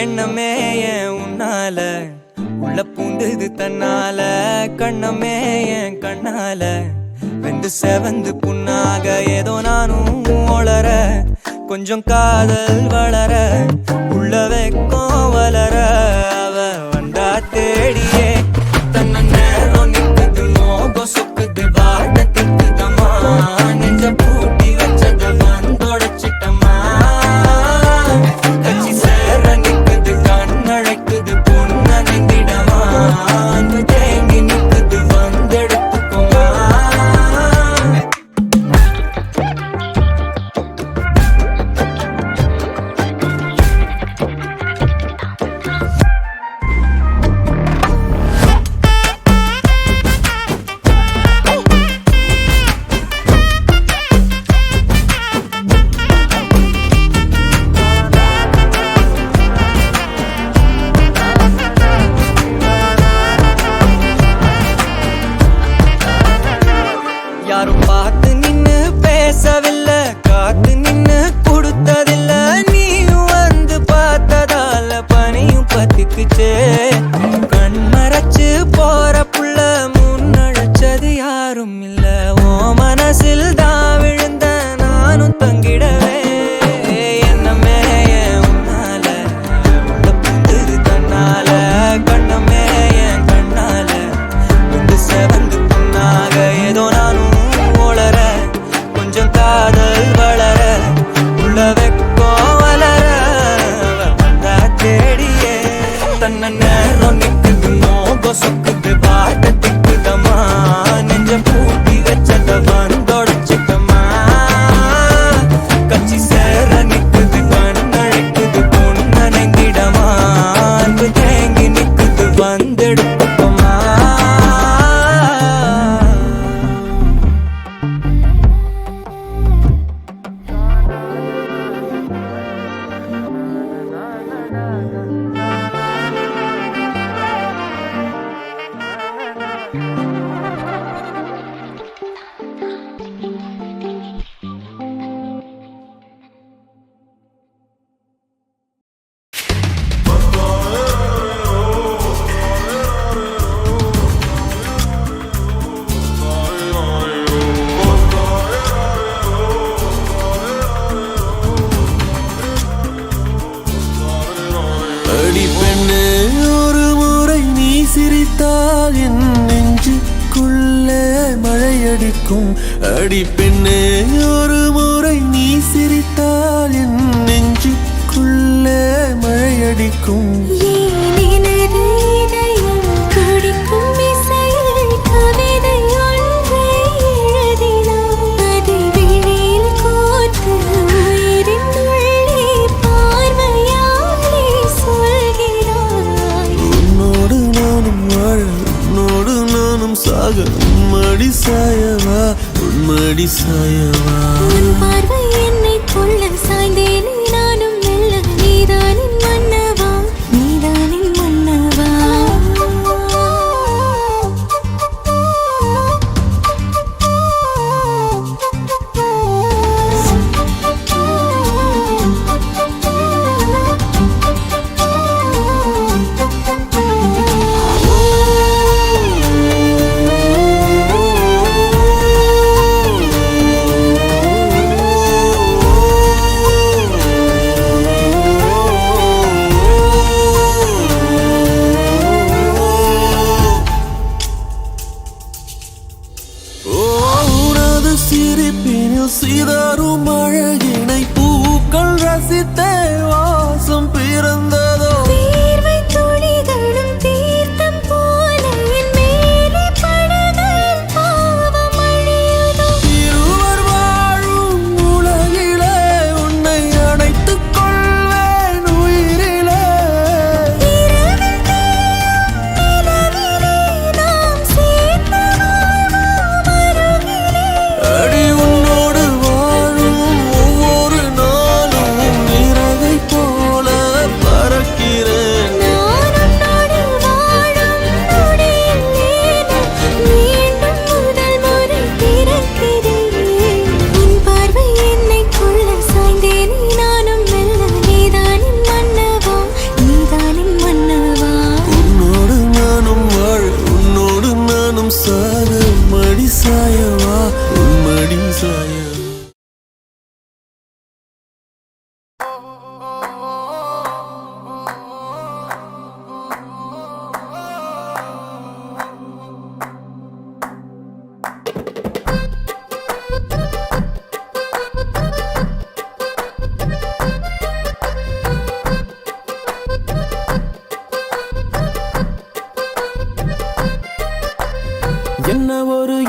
எண்ணமே ஏன் உன்னால உள்ள பூந்தது தன்னால கண்ணமே என் கண்ணால வெந்து செவந்து புண்ணாக ஏதோ நானும் ஒளர கொஞ்சம் காதல் வளர உள்ள வெக்கம் வளர அவ வந்தா தேடியே தன்ன நேரம் நிக்குது மோகம் சொக்குது வாட்ட திக்குதம்மா நெஞ்ச பூட்டி வச்சத வந்தொடச்சிட்டம்மா கட்சி சேர நிக்குது கண்ணழைக்குது பொண்ண நெங்கிடமா அன்பு தேங்கி நிக்குது வந்தெடுத்துக்கோமா யாரும் பார்த்து நின்னு பேசவில்லை காத்து நின்னு கொடுத்ததில்ல நீயும் வந்து பார்த்ததால பனியும் பத்திக்குச்சே கண் மறைச்சு போற புள்ள முன்னழைச்சது யாரும் இல்ல ஓ மனசில் தான் விழுந்த நானும் தங்கிடவே என்னமே என் உன்னால உள்ள புந்தது தன்னால கண்ணமே என் கண்ணால வந்து செவந்து புண்ணாக ஏதோ நானும் ஒளர கொஞ்சம் காதல் வளர உள்ள வெக்கோ வளர வந்தா தேடியே தன்ன நேரம் நிக்குது மோகம் சொக்குது வாட்ட திக்குதம்மா நெஞ்ச பூட்டி வச்சத வந்தொடச்சிட்டம்மா கட்சி சேர நிக்குது கண்ணழைக்குது பொண்ண நெங்கிடமா அன்பு தேங்கி நிக்குது வந்தெடுத்துக்கோமா அடி பெண்ணே ஒரு முறை நீ சிரித்தால் என் நெஞ்சுக்குள்ளே மழையடிக்கும் அடி பெண்ணே ஒரு முறை நீ சிரித்தால் என் நெஞ்சுக்குள்ளே மழையடிக்கும் சாக உன்மடி சாயவா உன்மடி சாயவா உன் பார்வை என்னை கொள்ள சாய்ந்தேனே நானும் மெல்ல நீதானின் மன்னவா நீதானின் மன்னவா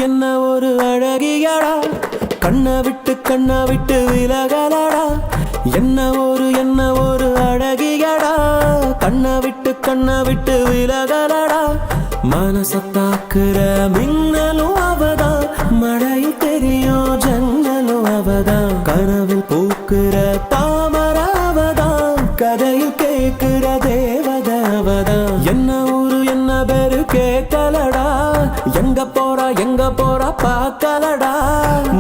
என்ன ஒரு அழகியடா, கண்ணை விட்டு விலகலடா. என்ன ஒரு அழகியடா, கண்ணை விட்டு விலகலடா. மனசத்தாக்குற மின்னலும் அவதான், மழையில் தெரியும் ஜன்னலும் அவதான். கனவில் பூக்குற தாமர அவதான், கதையில் கேட்கிற தேவத அவதான். என்ன பேரு கேட்கலடா, எங்க போறா பார்க்கலடா.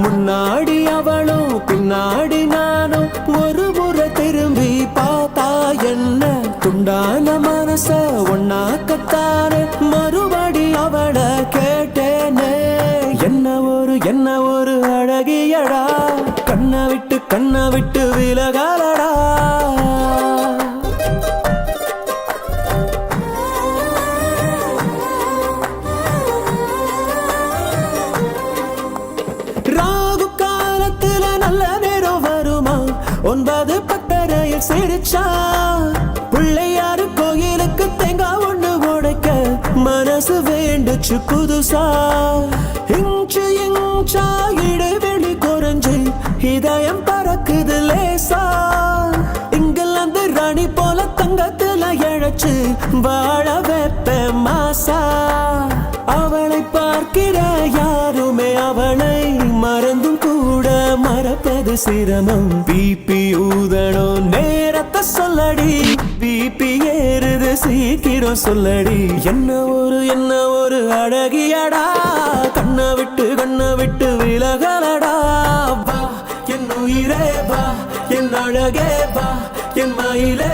முன்னாடி அவளும் பின்னாடி நானும், ஒரு முறை திரும்பி பார்த்தா என்ன? துண்டான மனச ஒன்னாக்கத்தானே மறுபடி அவள கேட்டேனே. என்ன ஒரு அழகியடா, கண்ணை விட்டு விலகலடா. ராகு காலத்துல நல்ல நேரம் வருமா, 9:10 சிரிச்சா. பிள்ளையாரு கோயிலுக்கு தேங்காய் ஒண்ணு உடைக்க மனசு வேண்டுச்சு புதுசா. இன்ச்சா இடைவெளி குறைஞ்சு இதயம் பறக்குது லேசா. இங்கிலாந்து ராணி போல தங்கத்துல இழைச்சு வாழ வைப்ப மாசா. அவளை பார்க்கிற யாருமே அவளை மறந்தும் கூட மறப்பது சிரமம். பிபி ஊதணும் நேரத்தை சொல்லடி, பிபி ஏறுது சீக்கிரம் சொல்லடி. என்ன ஒரு அழகியடா, கண்ணை விட்டு விலகலடா. வா என் உயிரே வா, என் அழகே வா, என் மயிலே